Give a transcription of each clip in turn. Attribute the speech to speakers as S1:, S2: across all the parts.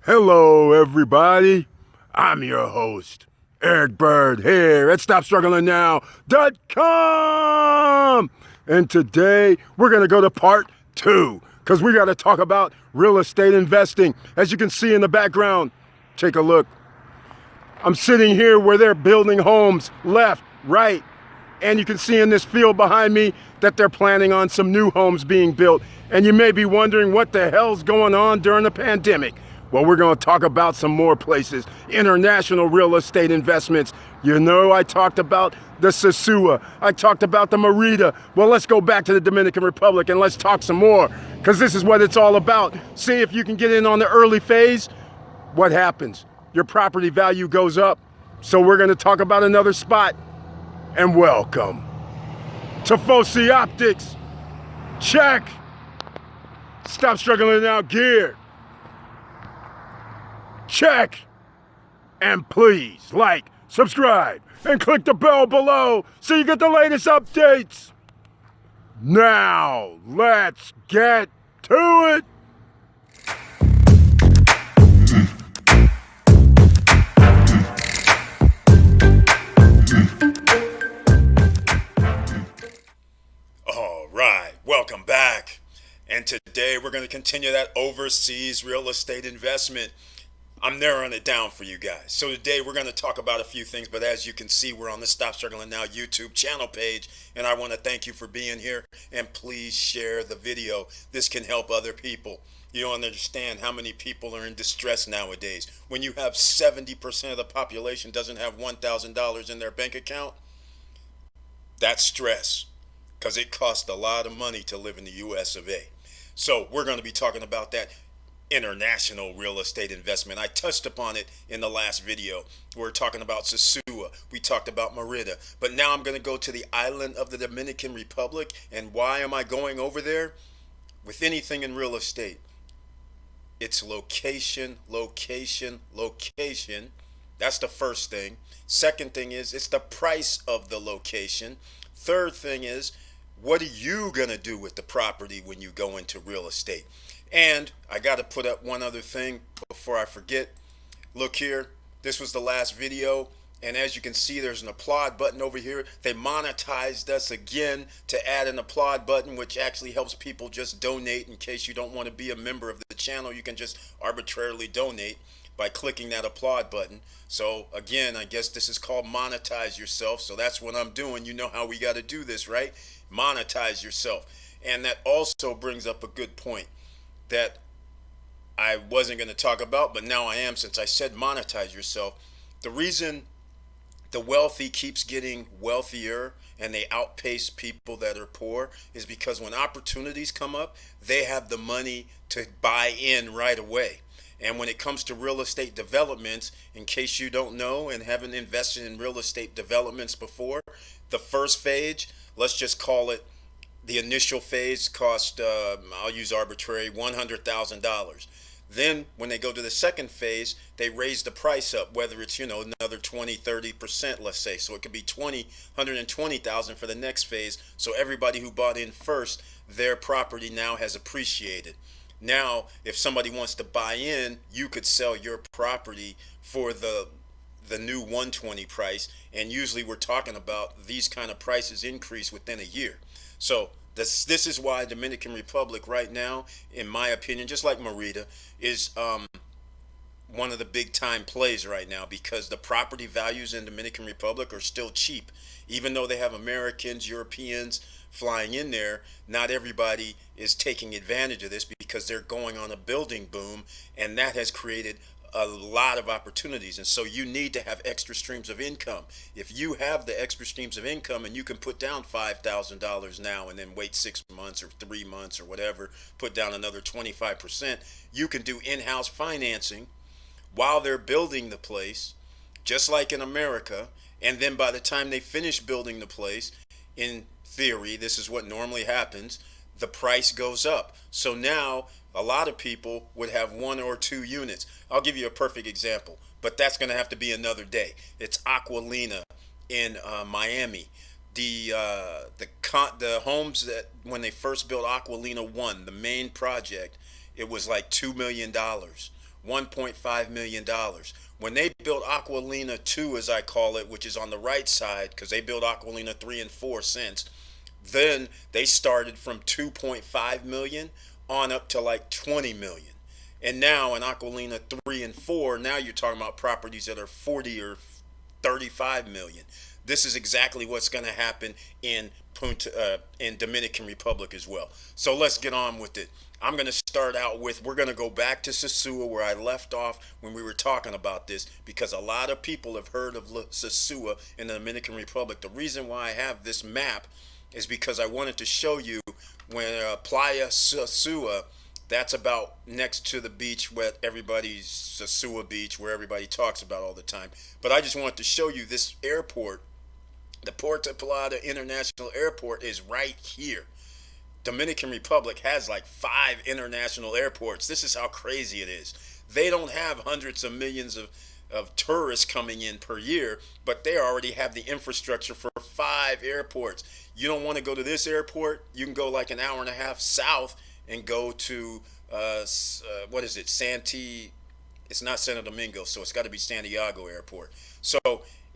S1: Hello, everybody. I'm your host, Eric Bird, here at StopStrugglingNow.com. And today we're going to go to part 2 because we got to talk about real estate investing. As you can see in the background, take a look. I'm sitting here where they're building homes left, right, and you can see in this field behind me that they're planning on some new homes being built. And you may be wondering what the hell's going on during the pandemic. Well, we're going to talk about some more places, international real estate investments. You know, I talked about the Sosua. I talked about the Merida. Well, let's go back to the Dominican Republic and let's talk some more, because this is what it's all about. See if you can get in on the early phase. What happens? Your property value goes up. So we're going to talk about another spot. And welcome to Foci Optics. Check. Stop struggling now gear. Check. And please like, subscribe, and click the bell below so you get the latest updates. Now, let's get to it. Welcome back. And today we're going to continue that overseas real estate investment. I'm narrowing it down for you guys. So today we're going to talk about a few things, but as you can see, we're on the Stop Struggling Now YouTube channel page, and I want to thank you for being here, and please share the video. This can help other people. You don't understand how many people are in distress nowadays. When you have 70% of the population doesn't have $1,000 in their bank account, that's stress, because it costs a lot of money to live in the US of A. So we're going to be talking about that international real estate investment. I touched upon it in the last video. We're talking about Sosua. We talked about Merida. But now I'm going to go to the island of the Dominican Republic. And why am I going over there? With anything in real estate, it's location, location, location. That's the first thing. Second thing is it's the price of the location. Third thing is, what are you going to do with the property when you go into real estate? And I got to put up one other thing before I forget. Look here, this was the last video, and as you can see, there's an applaud button over here. They monetized us again to add an applaud button, which actually helps people just donate. In case you don't want to be a member of the channel, you can just arbitrarily donate by clicking that applaud button. So again, I guess this is called monetize yourself. So that's what I'm doing. You know how we got to do this, right? Monetize yourself. And that also brings up a good point that I wasn't going to talk about, but now I am, since I said monetize yourself. The reason the wealthy keeps getting wealthier and they outpace people that are poor is because when opportunities come up, they have the money to buy in right away. And when it comes to real estate developments, in case you don't know and haven't invested in real estate developments before, the first phase, let's just call it the initial phase, cost, I'll use arbitrary, $100,000. Then when they go to the second phase, they raise the price up, whether it's, another 20, 30%, let's say. So it could be 120,000 for the next phase. So everybody who bought in first, their property now has appreciated. Now, if somebody wants to buy in, you could sell your property for the new 120 price, and usually we're talking about these kind of prices increase within a year. So this is why Dominican Republic right now, in my opinion, just like Merida, is one of the big time plays right now, because the property values in Dominican Republic are still cheap. Even though they have Americans, Europeans flying in there, not everybody is taking advantage of this because they're going on a building boom, and that has created a lot of opportunities. And so you need to have extra streams of income. If you have the extra streams of income and you can put down $5,000 now and then wait 6 months or 3 months or whatever, put down another 25%, you can do in-house financing while they're building the place, just like in America. And then by the time they finish building the place, in theory, this is what normally happens, the price goes up. So now a lot of people would have 1 or 2 units. I'll give you a perfect example, but that's going to have to be another day. It's Aquilina in Miami. The homes that when they first built Aquilina 1, the main project, it was like $2 million. $1.5 million. When they built Aquilina 2, as I call it, which is on the right side, because they built Aquilina 3 and 4 since, then they started from 2.5 million on up to like 20 million. And now in Aquilina 3 and 4, now you're talking about properties that are 40 or 35 million. This is exactly what's going to happen in in Dominican Republic as well. So let's get on with it. I'm going to start out with, we're going to go back to Sosua where I left off when we were talking about this, because a lot of people have heard of Sosua in the Dominican Republic. The reason why I have this map is because I wanted to show you when Playa Sosua, that's about next to the beach where everybody's Sosua Beach, where everybody talks about all the time. But I just wanted to show you this airport. The Puerto Plata International Airport is right here. Dominican Republic has like 5 international airports. This is how crazy it is. They don't have hundreds of millions of tourists coming in per year, but they already have the infrastructure for 5 airports. You don't want to go to this airport, you can go like an hour and a half south and go to, what is it, it's not Santo Domingo, so it's got to be Santiago Airport. So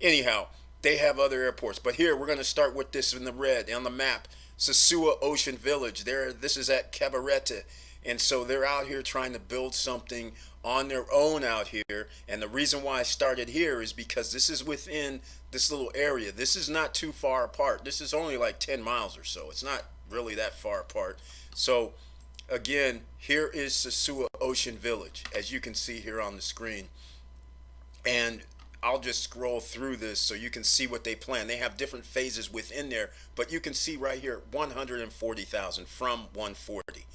S1: anyhow, they have other airports. But here, we're going to start with this in the red on the map. Sosua Ocean Village. This is at Cabrete. And so they're out here trying to build something on their own out here. And the reason why I started here is because this is within this little area. This is not too far apart. This is only like 10 miles or so. It's not really that far apart. So again, here is Sosua Ocean Village, as you can see here on the screen. And I'll just scroll through this so you can see what they plan. They have different phases within there, but you can see right here 140,000 from 140.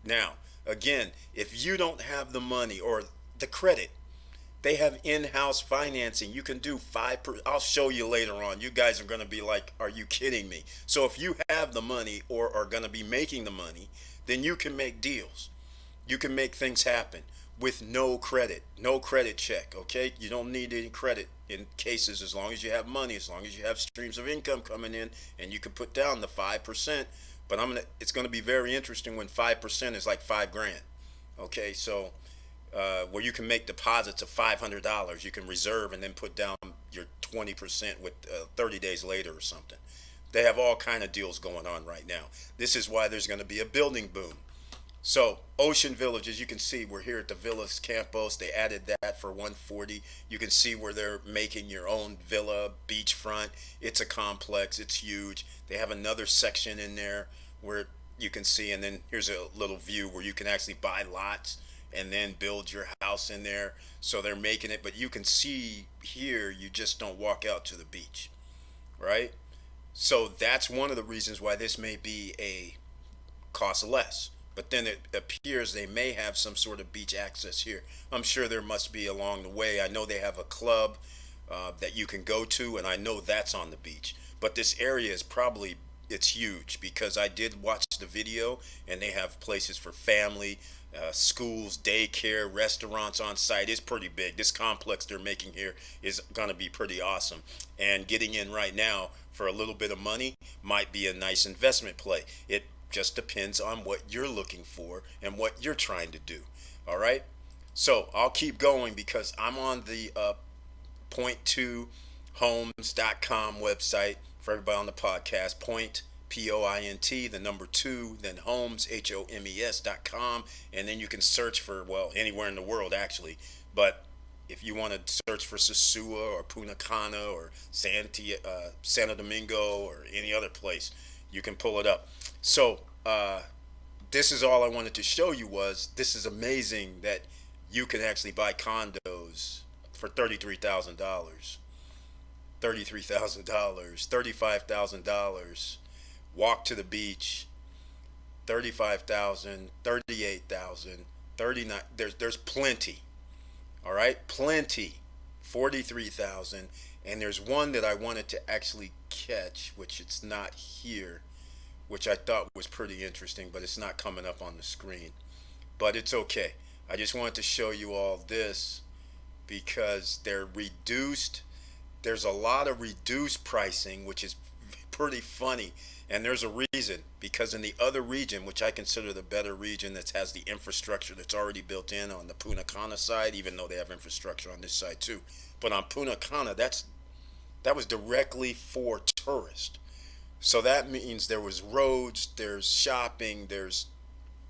S1: Now, again, if you don't have the money or the credit, they have in-house financing. You can do 5%. I'll show you later on. You guys are going to be like, are you kidding me? So if you have the money or are going to be making the money, then you can make deals. You can make things happen with no credit check, okay? You don't need any credit in cases as long as you have money, as long as you have streams of income coming in, and you can put down the 5%. But it's gonna be very interesting when 5% is like $5,000, okay? So where you can make deposits of $500, you can reserve and then put down your 20% with 30 days later or something. They have all kind of deals going on right now. This is why there's going to be a building boom. So Ocean Village, as you can see, we're here at the Villas Campos. They added that for 140. You can see where they're making your own villa, beachfront. It's a complex. It's huge. They have another section in there where you can see, and then here's a little view where you can actually buy lots and then build your house in there. So they're making it, but you can see here, you just don't walk out to the beach, right? So that's one of the reasons why this may be a cost less. But then it appears they may have some sort of beach access here. I'm sure there must be along the way. I know they have a club that you can go to, and I know that's on the beach. But this area is it's huge, because I did watch the video, and they have places for family, schools, daycare, restaurants on site. It's pretty big. This complex they're making here is going to be pretty awesome. And getting in right now for a little bit of money might be a nice investment play. It just depends on what you're looking for and what you're trying to do. All right, so I'll keep going because I'm on the point2homes.com website. For everybody on the podcast, point POINT, the number 2, then homes, HOMES.com, and then you can search for, well, anywhere in the world actually, but if you want to search for Sosua or Punta Cana or Santo Domingo or any other place, you can pull it up. So this is all I wanted to show you. This is amazing that you can actually buy condos for $33,000, $35,000, walk to the beach, 35,000, 38,000, 39. There's plenty. All right, plenty. 43,000, and there's one that I wanted to actually catch, which it's not here, which I thought was pretty interesting, but it's not coming up on the screen. But it's okay. I just wanted to show you all this because they're reduced. There's a lot of reduced pricing, which is pretty funny. And there's a reason, because in the other region, which I consider the better region that has the infrastructure that's already built in on the Punta Cana side, even though they have infrastructure on this side too. But on Punta Cana, that was directly for tourists. So that means there was roads, there's shopping, there's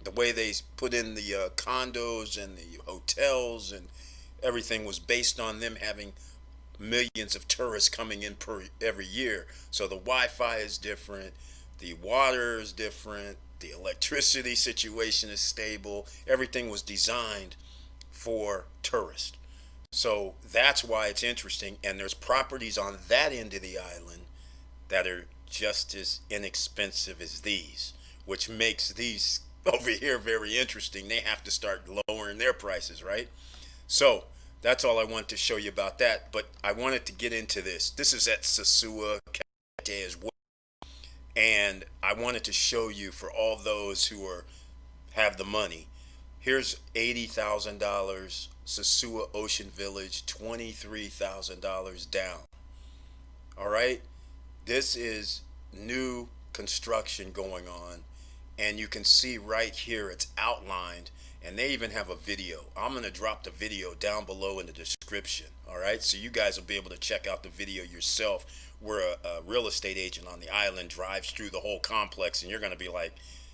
S1: the way they put in the condos and the hotels, and everything was based on them having millions of tourists coming in per every year. So the Wi-Fi is different, the water is different, the electricity situation is stable. Everything was designed for tourists. So that's why it's interesting. And there's properties on that end of the island that are just as inexpensive as these, which makes these over here very interesting. They have to start lowering their prices, right? So that's all I want to show you about that. But I wanted to get into this. This is at Sosua Cabrete as well. And I wanted to show you, for all those who have the money. Here's $80,000, Sosua Ocean Village, $23,000 down. All right? This is new construction going on. And you can see right here it's outlined. And they even have a video. I'm going to drop the video down below in the description. All right? So you guys will be able to check out the video yourself, where a real estate agent on the island drives through the whole complex. And you're going to be like,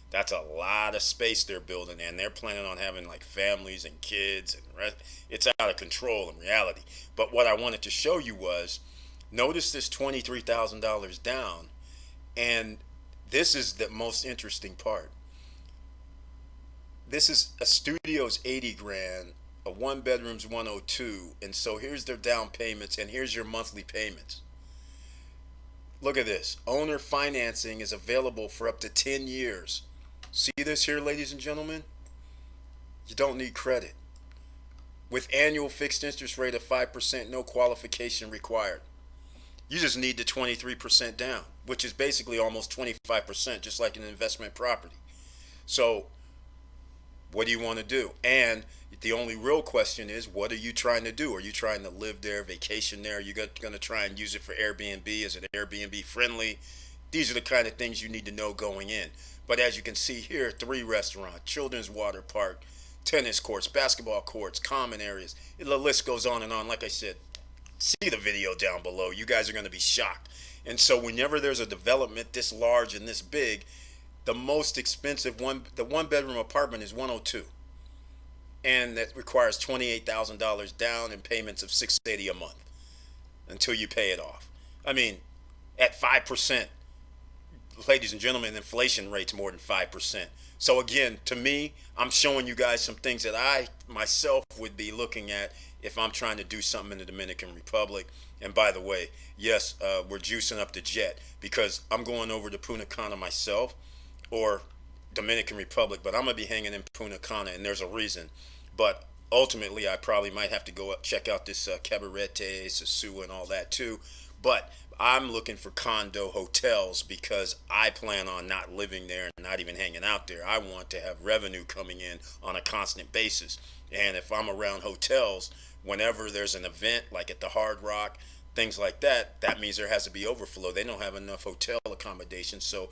S1: that's a lot of space they're building. And they're planning on having like families and kids. And it's out of control in reality. But what I wanted to show you was, notice this $23,000 down. And this is the most interesting part. This is a studio's 80 grand, a one bedroom's 102, and so here's their down payments, and here's your monthly payments. Look at this. Owner financing is available for up to 10 years. See this here, ladies and gentlemen? You don't need credit. With annual fixed interest rate of 5%, no qualification required. You just need the 23% down, which is basically almost 25%, just like an investment property. So what do you want to do? And the only real question is, what are you trying to do? Are you trying to live there, vacation there? Are you going to try and use it for Airbnb? Is it Airbnb friendly? These are the kind of things you need to know going in. But as you can see here, 3 restaurants, children's water park, tennis courts, basketball courts, common areas. The list goes on and on. Like I said, see the video down below. You guys are going to be shocked. And so whenever there's a development this large and this big, the most expensive the one bedroom apartment is 102, and that requires $28,000 down and payments of $680 a month until you pay it off. I mean, at 5%, ladies and gentlemen, inflation rate's more than 5%. So again, to me, I'm showing you guys some things that I myself would be looking at if I'm trying to do something in the Dominican Republic. And by the way, yes, we're juicing up the jet, because I'm going over to Punta Cana myself, or Dominican Republic, but I'm going to be hanging in Punta Cana, and there's a reason. But ultimately, I probably might have to go up, check out this Cabrete, Sosua, and all that too. But I'm looking for condo hotels, because I plan on not living there and not even hanging out there. I want to have revenue coming in on a constant basis. And if I'm around hotels, whenever there's an event like at the Hard Rock, things like that, that means there has to be overflow. They don't have enough hotel accommodations, so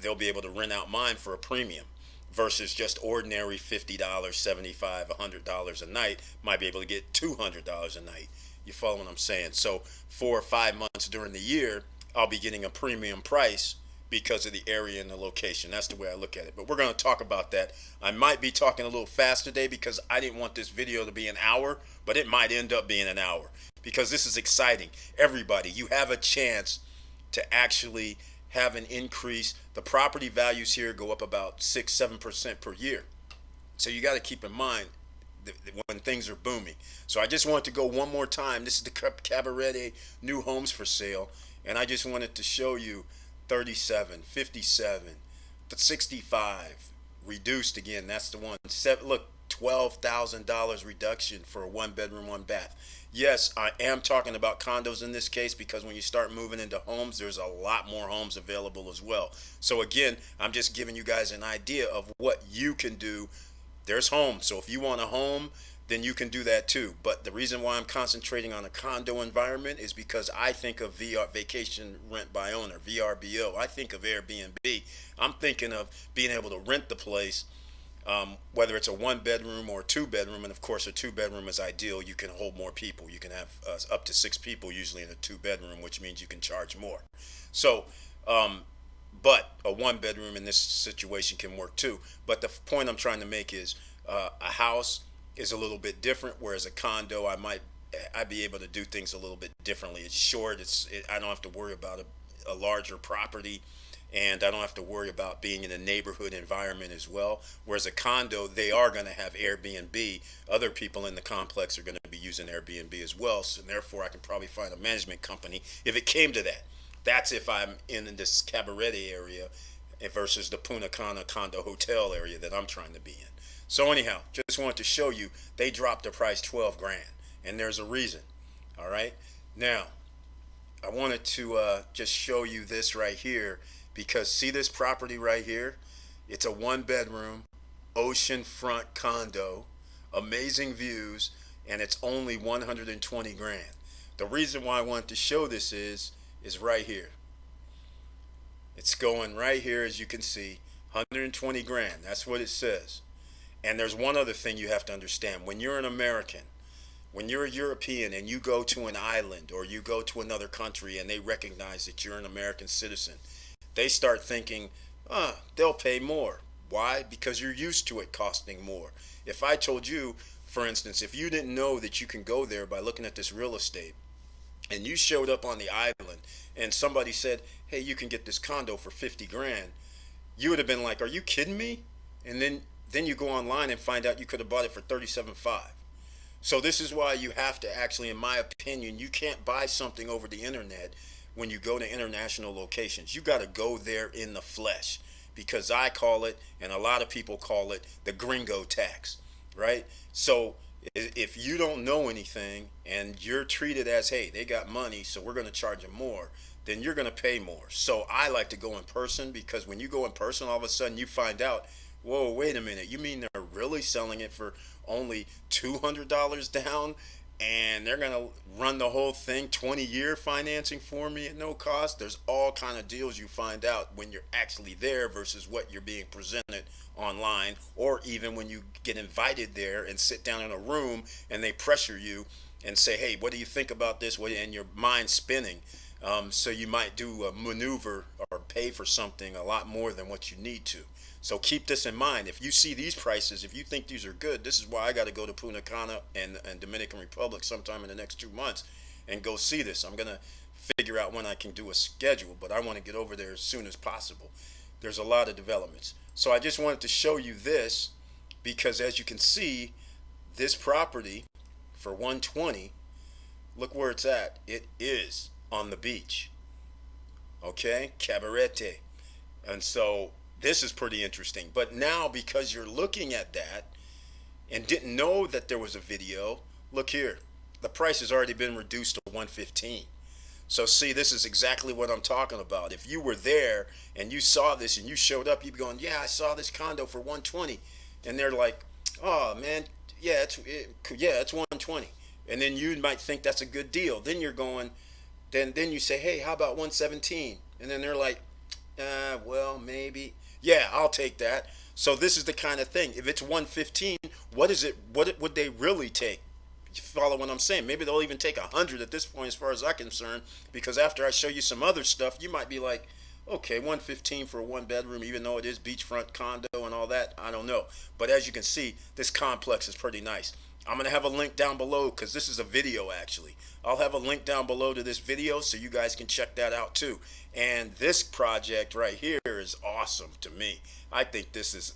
S1: they'll be able to rent out mine for a premium versus just ordinary $50, $75, $100 a night. Might be able to get $200 a night. You follow what I'm saying? So 4 or 5 months during the year, I'll be getting a premium price because of the area and the location. That's the way I look at it. But we're going to talk about that. I might be talking a little fast today because I didn't want this video to be an hour, but it might end up being an hour because this is exciting. Everybody, you have a chance to actually have an increase. The property values here go up about 6-7% per year. So you got to keep in mind when things are booming. So I just wanted to go one more time. This is the Cabrete new homes for sale, and I just wanted to show you 37, 57, 65 reduced again. That's the one. Look, $12,000 reduction for a 1 bedroom, 1 bath. Yes, I am talking about condos in this case, because when you start moving into homes, there's a lot more homes available as well. So again, I'm just giving you guys an idea of what you can do. There's homes. So if you want a home then you can do that too. But the reason why I'm concentrating on a condo environment is because I think of VR, vacation rent by owner, VRBO. I think of Airbnb. I'm thinking of being able to rent the place, whether it's a one bedroom or a two bedroom. And of course, a two bedroom is ideal. You can hold more people. You can have up to six people usually in a two bedroom, which means you can charge more. So, but a one bedroom in this situation can work too. But the point I'm trying to make is a house is a little bit different, whereas a condo, I'd be able to do things a little bit differently. It's short. I don't have to worry about a larger property, and I don't have to worry about being in a neighborhood environment as well. Whereas a condo, they are going to have Airbnb. Other people in the complex are going to be using Airbnb as well. So therefore, I can probably find a management company if it came to that. That's if I'm in this Cabrete area versus the Punta Cana condo hotel area that I'm trying to be in. So anyhow, just wanted to show you they dropped the price 12 grand, and there's a reason. All right. Now, I wanted to just show you this right here because see this property right here? It's a one bedroom oceanfront condo, amazing views, and it's only 120 grand. The reason why I want to show this is right here. It's going right here, as you can see, 120 grand. That's what it says. And there's one other thing you have to understand. When you're an American, when you're a European and you go to an island or you go to another country and they recognize that you're an American citizen, they start thinking, they'll pay more. Why? Because you're used to it costing more. If I told you, for instance, if you didn't know that you can go there by looking at this real estate and you showed up on the island and somebody said, hey, you can get this condo for 50 grand, you would have been like, are you kidding me? And then you go online and find out you could have bought it for 37.5. So this is why you have to actually, in my opinion, you can't buy something over the internet when you go to international locations. You got to go there in the flesh, because I call it, and a lot of people call it, the gringo tax, right? So if you don't know anything and you're treated as, hey, they got money, so we're going to charge them more, then you're going to pay more. So I like to go in person, because when you go in person, all of a sudden you find out, whoa, wait a minute, you mean they're really selling it for only $200 down, and they're going to run the whole thing 20-year financing for me at no cost? There's all kind of deals you find out when you're actually there versus what you're being presented online, or even when you get invited there and sit down in a room and they pressure you and say, hey, what do you think about this? And your mind's spinning. So you might do a maneuver or pay for something a lot more than what you need to. So keep this in mind. If you see these prices, if you think these are good, this is why I got to go to Punta Cana and Dominican Republic sometime in the next 2 months and go see this. I'm going to figure out when I can do a schedule, but I want to get over there as soon as possible. There's a lot of developments. So I just wanted to show you this because, as you can see, this property for 120, look where it's at. It is on the beach. Okay? Cabarete. And so this is pretty interesting. But now, because you're looking at that and didn't know that there was a video, look here. The price has already been reduced to 115. So see, this is exactly what I'm talking about. If you were there and you saw this and you showed up, you'd be going, yeah, I saw this condo for 120. And they're like, oh, man, it's 120. And then you might think that's a good deal. Then you're going, then you say, hey, how about 117? And then they're like, well, maybe. Yeah, I'll take that. So this is the kind of thing. If it's 115, what would they really take? You follow what I'm saying? Maybe they'll even take 100 at this point, as far as I'm concerned, because after I show you some other stuff, you might be like, okay, 115 for a one bedroom, even though it is beachfront condo and all that. I don't know. But as you can see, this complex is pretty nice. I'm going to have a link down below, because this is a video actually. I'll have a link down below to this video so you guys can check that out too. And this project right here is awesome to me. I think this is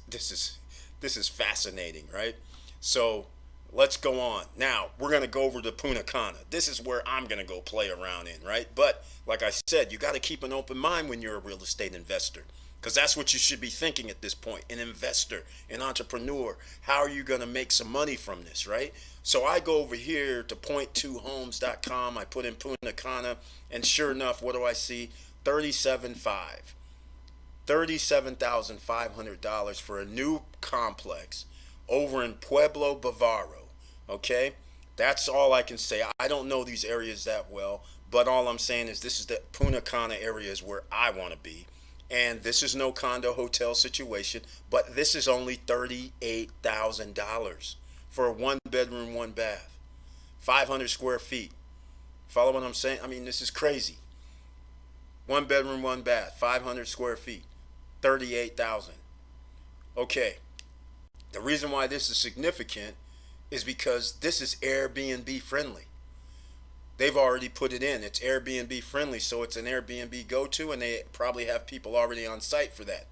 S1: fascinating, right? So let's go on. Now, we're going to go over to Punta Cana. This is where I'm going to go play around in, right? But like I said, you got to keep an open mind when you're a real estate investor, because that's what you should be thinking at this point. An investor, an entrepreneur. How are you going to make some money from this, right? So I go over here to point2homes.com. I put in Punta Cana, and sure enough, what do I see? $37,500 for a new complex over in Pueblo, Bavaro. Okay, that's all I can say. I don't know these areas that well, but all I'm saying is this is the Punta Cana area is where I want to be. And this is no condo hotel situation, but this is only $38,000 for a one bedroom, one bath, 500 square feet. Follow what I'm saying? I mean, this is crazy. One bedroom, one bath, 500 square feet, 38,000. Okay, the reason why this is significant is because this is Airbnb friendly. They've already put it in. It's Airbnb friendly, so it's an Airbnb go to, and they probably have people already on site for that.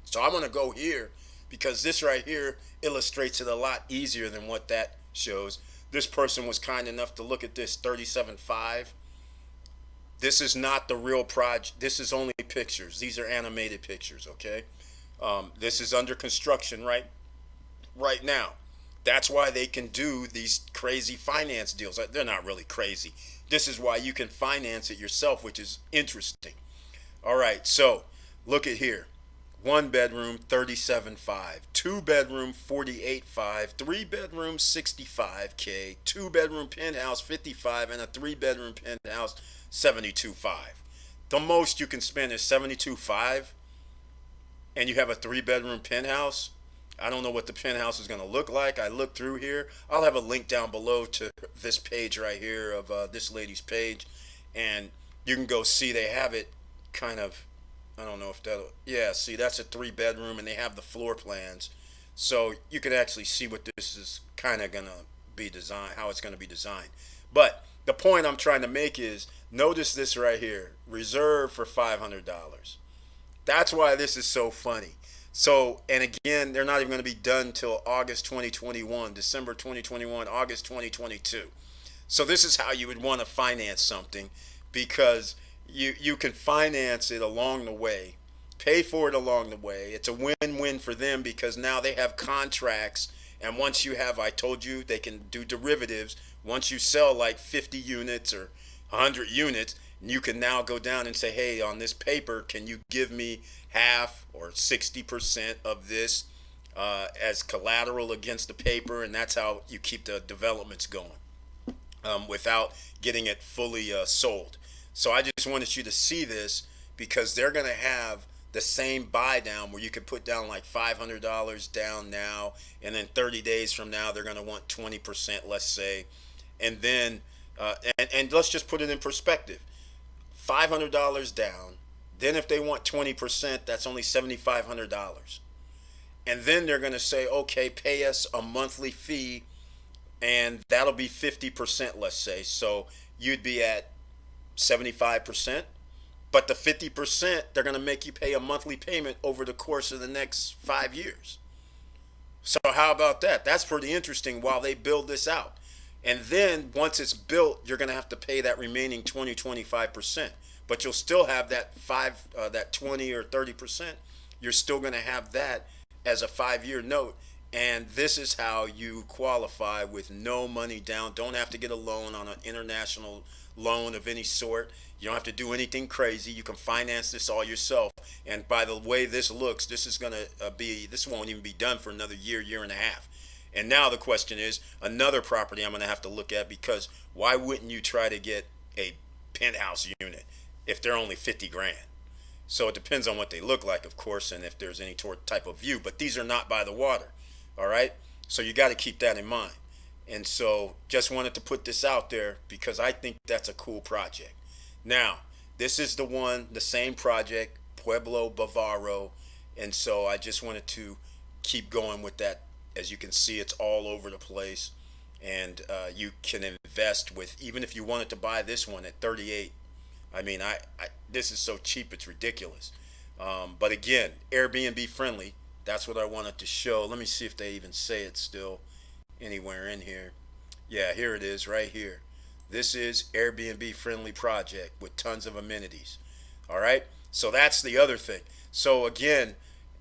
S1: So I'm going to go here because this right here illustrates it a lot easier than what that shows. This person was kind enough to look at this 37.5. This is not the real project. This is only pictures. These are animated pictures, okay? This is under construction right now. That's why they can do these crazy finance deals. They're not really crazy. This is why you can finance it yourself, which is interesting. All right, so look at here. One bedroom, 37.5. Two bedroom, 48.5. Three bedroom, 65K. Two bedroom penthouse, 55, and a three bedroom penthouse, 72.5. The most you can spend is 72.5, and you have a three bedroom penthouse. I don't know what the penthouse is going to look like. I looked through here. I'll have a link down below to this page right here of this lady's page, and you can go see they have it kind of. I don't know if that'll. Yeah, see, that's a three bedroom, and they have the floor plans, so you can actually see what this is kind of gonna be designed, how it's gonna be designed. But the point I'm trying to make is, notice this right here, reserved for $500. That's why this is so funny. So, and again, they're not even going to be done till August 2021, December 2021, August 2022. So this is how you would want to finance something, because you can finance it along the way, pay for it along the way. It's a win-win for them because now they have contracts, and once you have, I told you, they can do derivatives. Once you sell like 50 units or 100 units, you can now go down and say, hey, on this paper, can you give me half or 60% of this as collateral against the paper? And that's how you keep the developments going without getting it fully sold. So I just wanted you to see this because they're going to have the same buy down where you could put down like $500 down now, and then 30 days from now they're going to want 20%, let's say. And then and let's just put it in perspective. $500 down, then if they want 20%, that's only $7,500. And then they're going to say, okay, pay us a monthly fee, and that'll be 50%, let's say. So you'd be at 75%, but the 50%, they're going to make you pay a monthly payment over the course of the next 5 years. So how about that? That's pretty interesting while they build this out. And then once it's built, you're going to have to pay that remaining 25%. But you'll still have that 20 or 30%. You're still going to have that as a 5-year note. And this is how you qualify with no money down. Don't have to get a loan on an international loan of any sort. You don't have to do anything crazy. You can finance this all yourself. And by the way this looks, this is going to this won't even be done for another year, year and a half. And now the question is another property I'm going to have to look at, because why wouldn't you try to get a penthouse unit if they're only 50 grand? So it depends on what they look like, of course, and if there's any type of view. But these are not by the water, all right? So you got to keep that in mind. And so just wanted to put this out there because I think that's a cool project. Now, this is the same project, Pueblo Bavaro. And so I just wanted to keep going with that. As you can see, it's all over the place. And you can invest with, even if you wanted to buy this one at 38. I mean, this is so cheap, it's ridiculous. But again, Airbnb friendly. That's what I wanted to show. Let me see if they even say it still anywhere in here. Yeah, here it is right here. This is Airbnb friendly project with tons of amenities. All right. So that's the other thing. So again,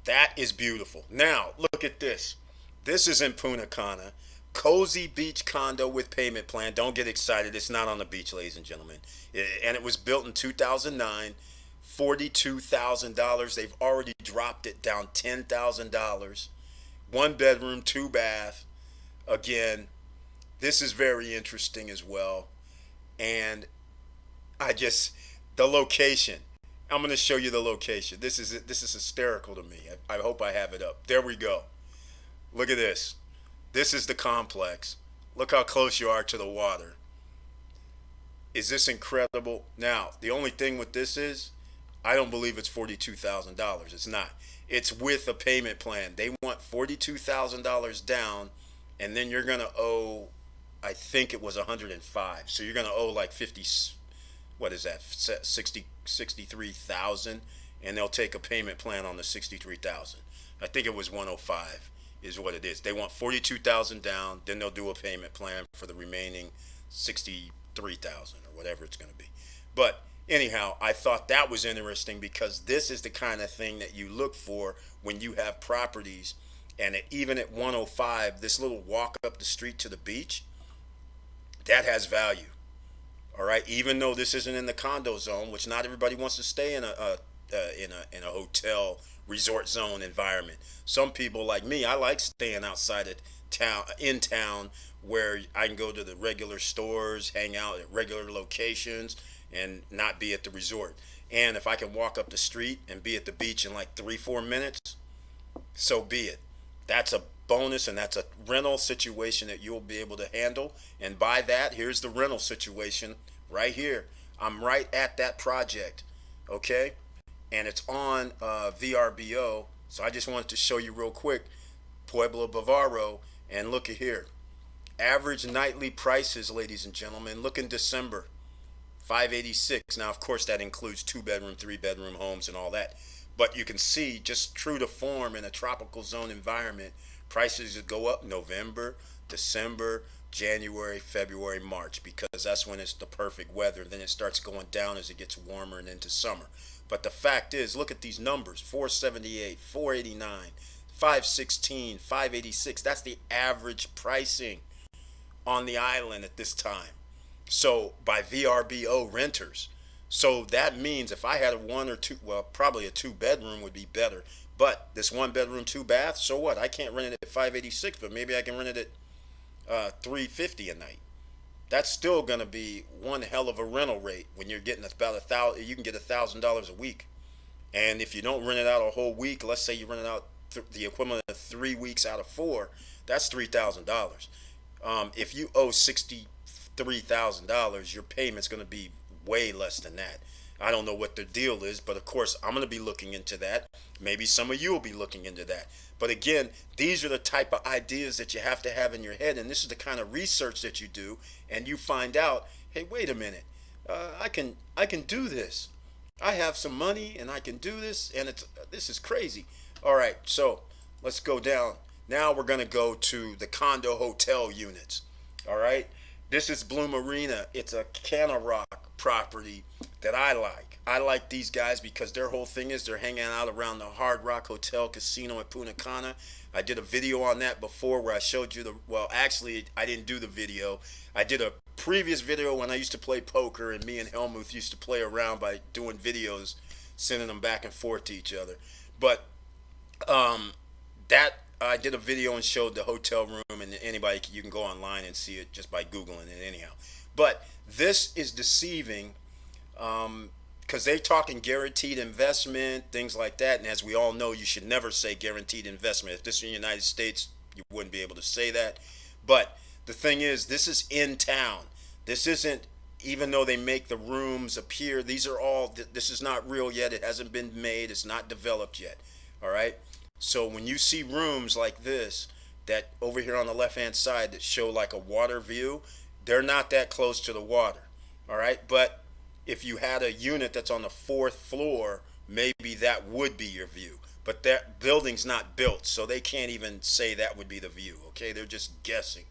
S1: that is beautiful. Now look at this. This is in Punta Cana. Cozy beach condo with payment plan. Don't get excited. It's not on the beach, ladies and gentlemen. And it was built in 2009. $42,000. They've already dropped it down $10,000. One bedroom, two bath. Again, This is very interesting as well. And I just, the location. I'm going to show you the location. This is hysterical to me. I hope I have it up. There we go. Look at this. This is the complex. Look how close you are to the water. Is this incredible? Now, the only thing with this is, I don't believe it's $42,000. It's not. It's with a payment plan. They want $42,000 down, and then you're gonna owe, I think it was 105. So you're gonna owe like 50. What is that? 63,000, and they'll take a payment plan on the 63,000. I think it was 105 is what it is. They want 42,000 down, then they'll do a payment plan for the remaining 63,000 or whatever it's going to be. But anyhow, I thought that was interesting because this is the kind of thing that you look for when you have properties. And even at 105, this little walk up the street to the beach, that has value. All right, even though this isn't in the condo zone, which not everybody wants to stay in a hotel resort zone environment. Some people like me, I like staying outside of town, in town, where I can go to the regular stores, hang out at regular locations, and not be at the resort. And if I can walk up the street and be at the beach in like 3-4 minutes, so be it. That's a bonus, and that's a rental situation that you'll be able to handle. And by that, here's the rental situation right here. I'm right at that project, okay? And it's on VRBO. So I just wanted to show you real quick, Pueblo Bavaro, and look at here. Average nightly prices, ladies and gentlemen. Look in December, 586. Now, of course, that includes 2-bedroom, 3-bedroom homes and all that. But you can see, just true to form in a tropical zone environment, prices go up November, December, January, February, March, because that's when it's the perfect weather. Then it starts going down as it gets warmer and into summer. But the fact is, look at these numbers: 478, 489, 516, 586. That's the average pricing on the island at this time. So by VRBO renters. So that means if I had a 1 or 2, well, probably a 2-bedroom would be better. But this 1-bedroom, 2-bath, so what? I can't rent it at 586, but maybe I can rent it at 350 a night. That's still going to be one hell of a rental rate when you're getting about $1,000. You can get $1,000 a week, and if you don't rent it out a whole week, let's say you rent it out the equivalent of 3 weeks out of 4, that's $3,000. If you owe $63,000, your payment's going to be way less than that. I don't know what the deal is, but of course I'm going to be looking into that. Maybe some of you will be looking into that. But again, these are the type of ideas that you have to have in your head, and this is the kind of research that you do, and you find out, hey, wait a minute, I can do this. I have some money, and I can do this, and this is crazy. All right, so let's go down. Now we're going to go to the condo hotel units. All right, this is Blue Marina. It's a Cana Rock property that I like. I like these guys because their whole thing is they're hanging out around the Hard Rock Hotel Casino at Punta Cana. I did a video on that before where I showed you well, actually, I didn't do the video. I did a previous video when I used to play poker, and me and Helmuth used to play around by doing videos, sending them back and forth to each other. But that I did a video and showed the hotel room, and anybody, you can go online and see it just by Googling it anyhow. But this is deceiving because they're talking guaranteed investment, things like that. And as we all know, you should never say guaranteed investment. If this is in the United States, you wouldn't be able to say that. But the thing is, this is in town. This isn't, even though they make the rooms appear, these are all, this is not real yet. It hasn't been made. It's not developed yet. All right. So when you see rooms like this, that over here on the left-hand side that show like a water view, they're not that close to the water. All right. But if you had a unit that's on the 4th floor, maybe that would be your view. But that building's not built, so they can't even say that would be the view. Okay. They're just guessing.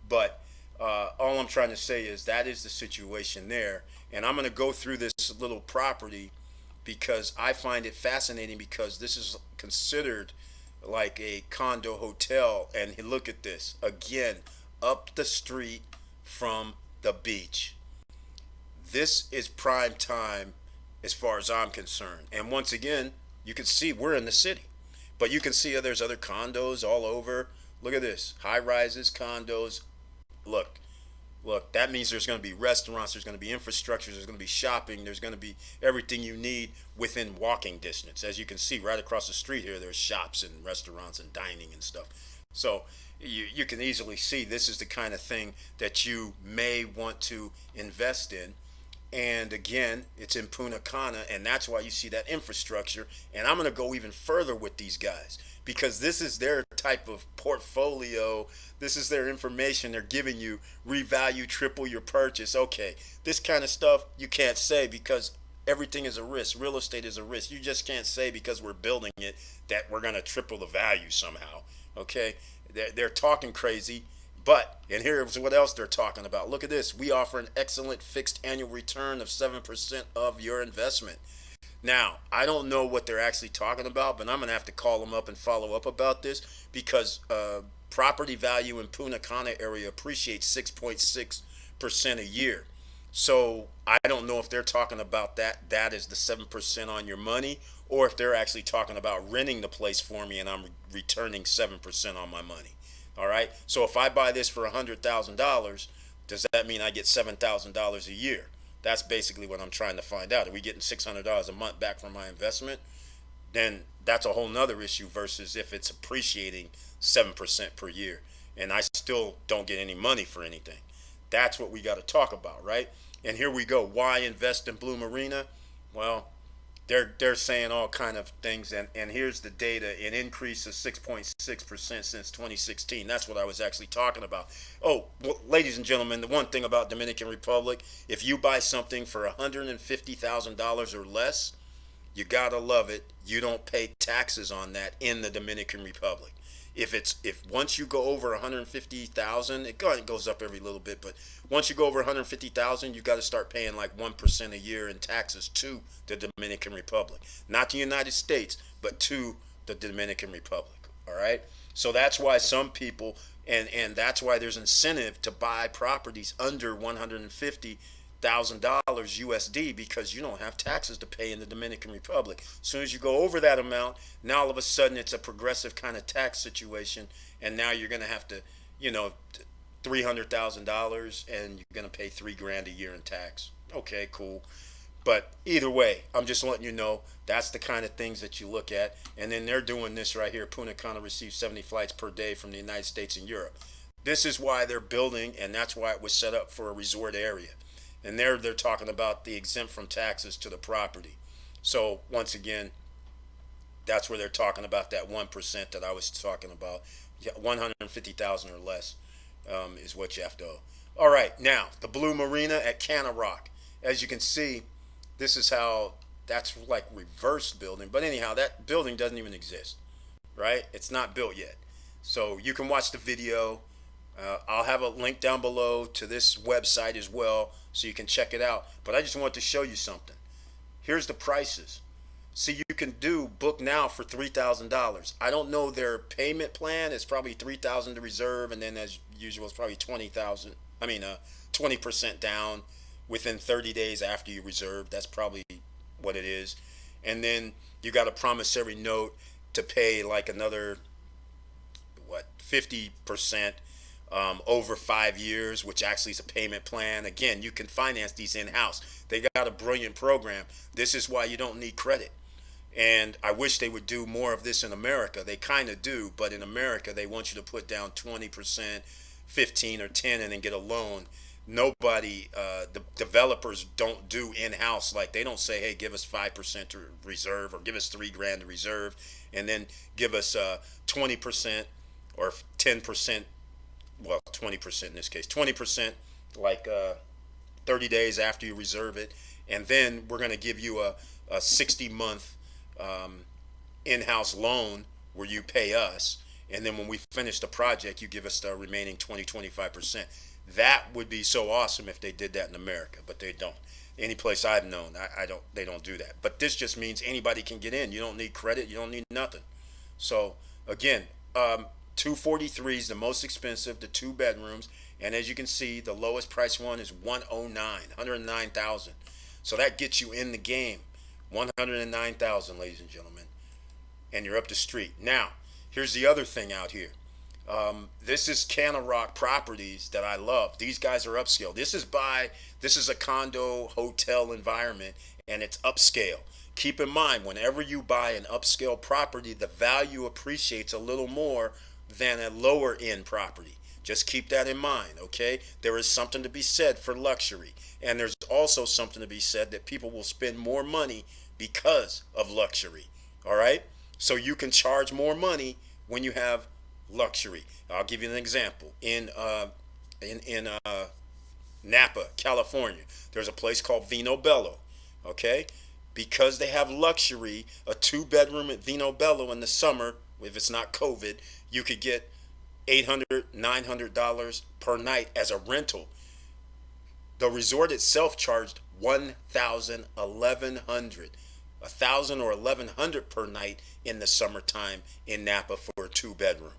S1: But all I'm trying to say is that is the situation there. And I'm going to go through this little property because I find it fascinating, because this is considered like a condo hotel. And look at this again, up the street from the beach. This is prime time as far as I'm concerned. And once again, you can see we're in the city, but you can see there's other condos all over. Look at this, high rises, condos, look, that means there's going to be restaurants, there's going to be infrastructure, there's going to be shopping, there's going to be everything you need within walking distance. As you can see right across the street here, there's shops and restaurants and dining and stuff. So you can easily see this is the kind of thing that you may want to invest in. And again, it's in Punta Cana, and that's why you see that infrastructure. And I'm going to go even further with these guys because this is their type of portfolio. This is their information they're giving you. Revalue, triple your purchase. Okay, this kind of stuff you can't say because everything is a risk. Real estate is a risk. You just can't say because we're building it that we're going to triple the value somehow. Okay, they're talking crazy. But, and here's what else they're talking about. Look at this. We offer an excellent fixed annual return of 7% of your investment. Now, I don't know what they're actually talking about, but I'm going to have to call them up and follow up about this because property value in Punta Cana area appreciates 6.6% a year. So I don't know if they're talking about that is the 7% on your money, or if they're actually talking about renting the place for me and I'm returning 7% on my money. All right. So if I buy this for $100,000, does that mean I get $7,000 a year? That's basically what I'm trying to find out. Are we getting $600 a month back from my investment? Then that's a whole nother issue versus if it's appreciating 7% per year and I still don't get any money for anything. That's what we got to talk about, right? And here we go. Why invest in Blue Marina? Well, they're saying all kind of things, and here's the data: an increase of 6.6% since 2016. That's what I was actually talking about. Oh, well, ladies and gentlemen, the one thing about Dominican Republic, if you buy something for $150,000 or less, you gotta love it. You don't pay taxes on that in the Dominican Republic. If once you go over 150,000, it goes up every little bit, but once you go over 150,000, you got to start paying like 1% a year in taxes to the Dominican Republic, not the United States, but to the Dominican Republic. All right, so that's why some people and that's why there's incentive to buy properties under $150,000 USD because you don't have taxes to pay in the Dominican Republic. As soon as you go over that amount, now all of a sudden it's a progressive kind of tax situation, and now you're going to have to, $300,000 and you're going to pay $3,000 a year in tax. Okay, cool. But either way, I'm just letting you know that's the kind of things that you look at. And then they're doing this right here. Punta Cana receives 70 flights per day from the United States and Europe. This is why they're building, and that's why it was set up for a resort area. And they're talking about the exempt from taxes to the property. So once again, that's where they're talking about that 1% that I was talking about. 150,000 or less is what you have to owe. All right, now the Blue Marina at Cana Rock. As you can see, this is how that's like reverse building. But anyhow, that building doesn't even exist, right? It's not built yet. So you can watch the video. I'll have a link down below to this website as well so you can check it out. But I just want to show you something. Here's the prices. See, you can do book now for $3,000. I don't know their payment plan. It's probably $3,000 to reserve, and then as usual, it's probably 20% down within 30 days after you reserve. That's probably what it is. And then you got a promissory note to pay like another 50% over 5 years, which actually is a payment plan. Again, you can finance these in-house. They got a brilliant program. This is why you don't need credit. And I wish they would do more of this in America. They kind of do, but in America, they want you to put down 20%, 15 or 10, and then get a loan. Nobody, the developers don't do in-house. Like they don't say, hey, give us 5% to reserve, or give us $3,000 to reserve, and then give us 20% or 10%. Well, 20% in this case, 20% like 30 days after you reserve it, and then we're going to give you a 60-month in-house loan where you pay us, and then when we finish the project, you give us the remaining 25%. That would be so awesome if they did that in America, but they don't. Any place I've known, they don't do that. But this just means anybody can get in. You don't need credit. You don't need nothing. So again, 243 is the most expensive, the 2 bedrooms, and as you can see, the lowest price one is 109,000. So that gets you in the game. 109,000, ladies and gentlemen, and you're up the street. Now, here's the other thing out here. This is Canna Rock Properties that I love. These guys are upscale. This is a condo hotel environment, and it's upscale. Keep in mind, whenever you buy an upscale property, the value appreciates a little more than a lower end property. Just keep that in mind, okay? There is something to be said for luxury, and there's also something to be said that people will spend more money because of luxury. All right? So you can charge more money when you have luxury. I'll give you an example. In Napa, California, there's a place called Vino Bello. Okay? Because they have luxury, a two-bedroom at Vino Bello in the summer, if it's not COVID, you could get $800, $900 per night as a rental. The resort itself charged $1,000, $1,100, $1,000 or $1,100 per night in the summertime in Napa for a two-bedroom.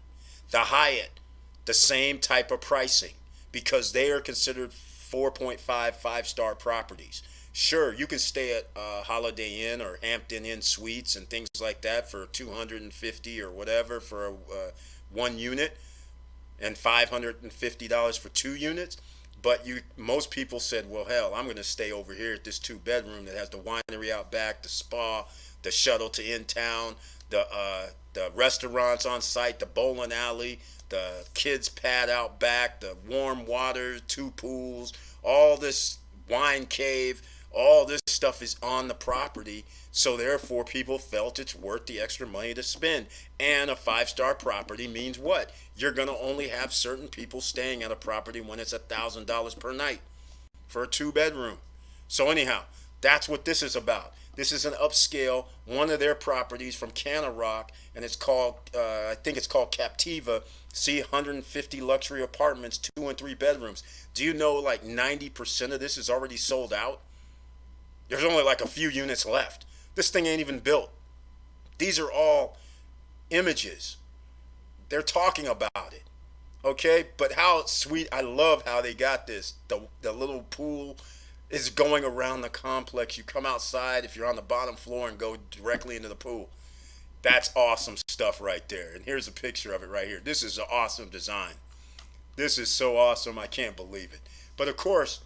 S1: The Hyatt, the same type of pricing because they are considered 4.5 five-star properties. Sure, you can stay at Holiday Inn or Hampton Inn Suites and things like that for 250 or whatever for one unit, and $550 for two units. But most people said, well, hell, I'm going to stay over here at this two-bedroom that has the winery out back, the spa, the shuttle to in town, the restaurants on site, the bowling alley, the kids pad out back, the warm water, two pools, all this wine cave. All this stuff is on the property, so therefore people felt it's worth the extra money to spend. And a five-star property means what? You're going to only have certain people staying at a property when it's $1,000 per night for a two-bedroom. So anyhow, that's what this is about. This is an upscale, one of their properties from Canna Rock, and it's called, I think it's called Captiva. See, 150 luxury apartments, 2 and 3 bedrooms. Do you know like 90% of this is already sold out? There's only like a few units left. This thing ain't even built. These are all images. They're talking about it. Okay? But how sweet. I love how they got this. The little pool is going around the complex. You come outside if you're on the bottom floor and go directly into the pool. That's awesome stuff right there. And here's a picture of it right here. This is an awesome design. This is so awesome. I can't believe it. But of course,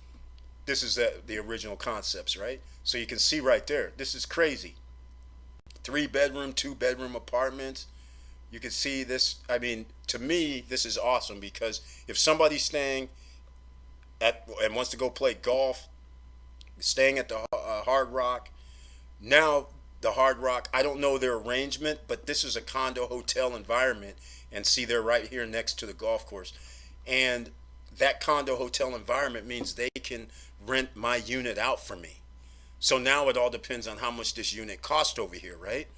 S1: this is the original concepts, right? So you can see right there. This is crazy. 3-bedroom, 2-bedroom apartments. You can see this. I mean, to me, this is awesome because if somebody's staying at and wants to go play golf, staying at the Hard Rock, now the Hard Rock, I don't know their arrangement, but this is a condo hotel environment. And see, they're right here next to the golf course. And that condo hotel environment means they can rent my unit out for me. So now it all depends on how much this unit cost over here, right?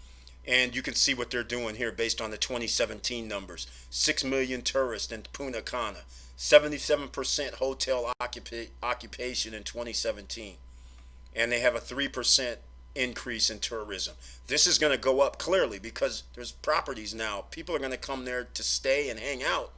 S1: And you can see what they're doing here based on the 2017 numbers. 6 million tourists in Punta Cana. 77% hotel occupation in 2017. And they have a 3% increase in tourism. This is going to go up clearly because there's properties now. People are going to come there to stay and hang out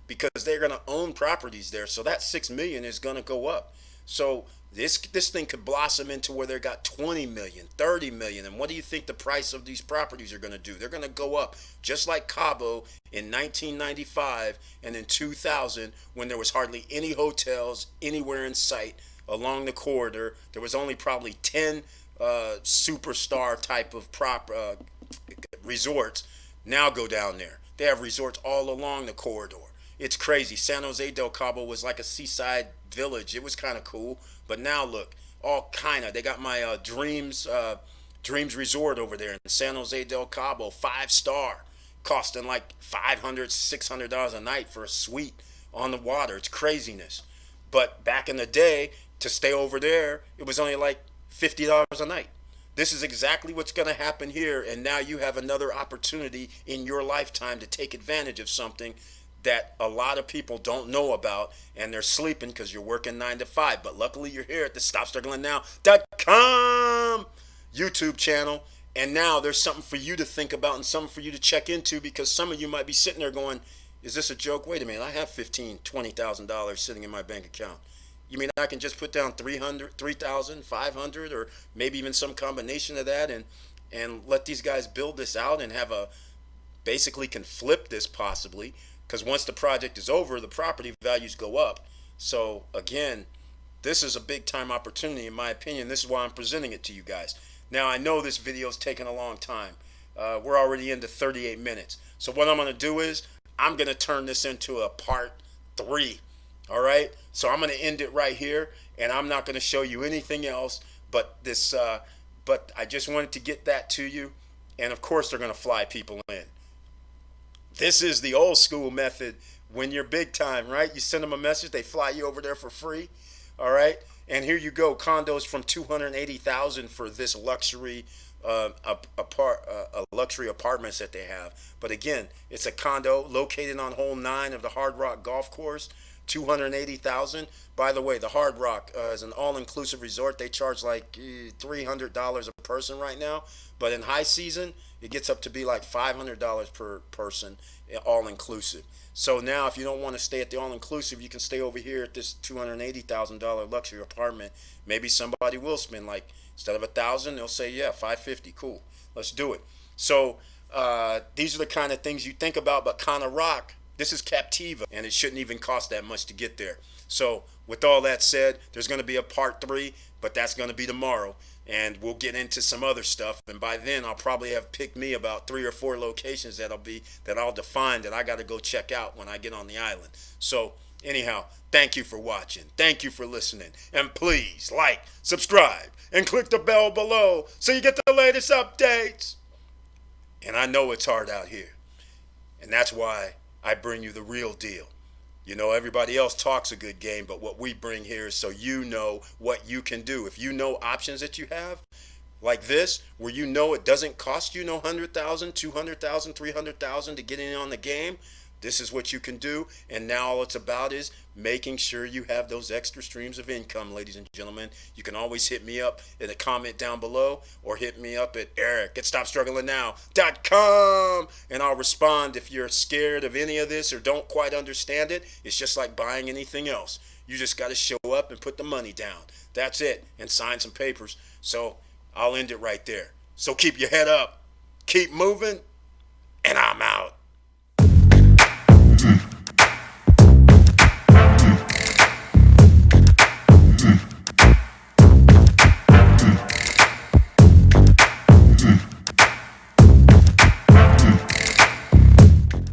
S1: because they're going to own properties there. So that 6 million is going to go up. So this thing could blossom into where they got 20 million, 30 million. And what do you think the price of these properties are going to do? They're going to go up just like Cabo in 1995 and in 2000 when there was hardly any hotels anywhere in sight along the corridor. There was only probably 10 superstar type of resorts. Now go down there. They have resorts all along the corridor. It's crazy. San Jose del Cabo was like a seaside village. It was kind of cool. But now look, all kind of. They got my Dreams Resort over there in San Jose del Cabo, 5-star, costing like $500, $600 a night for a suite on the water. It's craziness. But back in the day, to stay over there, it was only like $50 a night. This is exactly what's going to happen here. And now you have another opportunity in your lifetime to take advantage of something that a lot of people don't know about, and they're sleeping because you're working 9 to 5. But luckily you're here at the StopStrugglingNow.com YouTube channel, and now there's something for you to think about and something for you to check into, because some of you might be sitting there going, is this a joke? Wait a minute, I have $15,000, $20,000 sitting in my bank account. You mean I can just put down 300, 3,000, 500, or maybe even some combination of that, and let these guys build this out and have basically can flip this possibly because once the project is over, the property values go up. So again, this is a big time opportunity in my opinion. This is why I'm presenting it to you guys. Now I know this video is taking a long time. We're already into 38 minutes. So what I'm going to do is I'm going to turn this into a part 3. All right. So I'm going to end it right here, and I'm not going to show you anything else but this. But I just wanted to get that to you. And of course, they're going to fly people in. This is the old school method when you're big time, right? You send them a message, they fly you over there for free. All right. And here you go, condos from $280,000 for this luxury luxury apartments that they have. But again, it's a condo located on hole 9 of the Hard Rock golf course. $280,000. By the way, the Hard Rock is an all-inclusive resort. They charge like $300 a person right now, but in high season it gets up to be like $500 per person, all-inclusive. So now if you don't want to stay at the all-inclusive, you can stay over here at this $280,000 luxury apartment. Maybe somebody will spend, like, instead of $1,000, they'll say, yeah, $550. Cool, let's do it. So these are the kind of things you think about. But Cana Rock, this is Captiva, and it shouldn't even cost that much to get there. So with all that said, there's going to be a part 3, but that's going to be tomorrow, and we'll get into some other stuff. And by then, I'll probably have picked me about 3 or 4 locations that I'll define that I got to go check out when I get on the island. So anyhow, thank you for watching. Thank you for listening. And please like, subscribe, and click the bell below so you get the latest updates. And I know it's hard out here, and that's why I bring you the real deal. You know, everybody else talks a good game, but what we bring here is so you know what you can do. If you know options that you have, like this, where you know it doesn't cost you no $100,000, $200,000, $300,000 to get in on the game, this is what you can do. And now all it's about is making sure you have those extra streams of income, ladies and gentlemen. You can always hit me up in a comment down below, or hit me up at eric@stopstrugglingnow.com, and I'll respond if you're scared of any of this or don't quite understand it. It's just like buying anything else. You just got to show up and put the money down. That's it, and sign some papers. So I'll end it right there. So keep your head up, keep moving, and I'm out.